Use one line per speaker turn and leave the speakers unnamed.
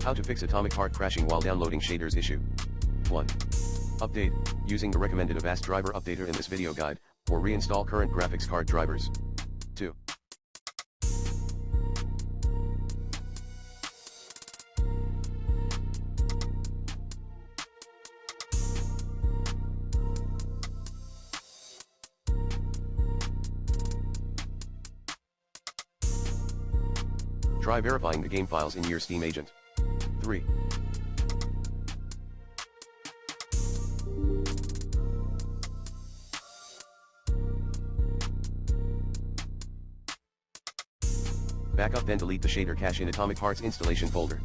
How to fix Atomic Heart crashing while downloading shaders issue. 1. Update, using the recommended Avast driver updater in this video guide, or reinstall current graphics card drivers. 2. Try verifying the game files in your Steam agent. 3. Backup then delete the shader cache in Atomic Heart's installation folder.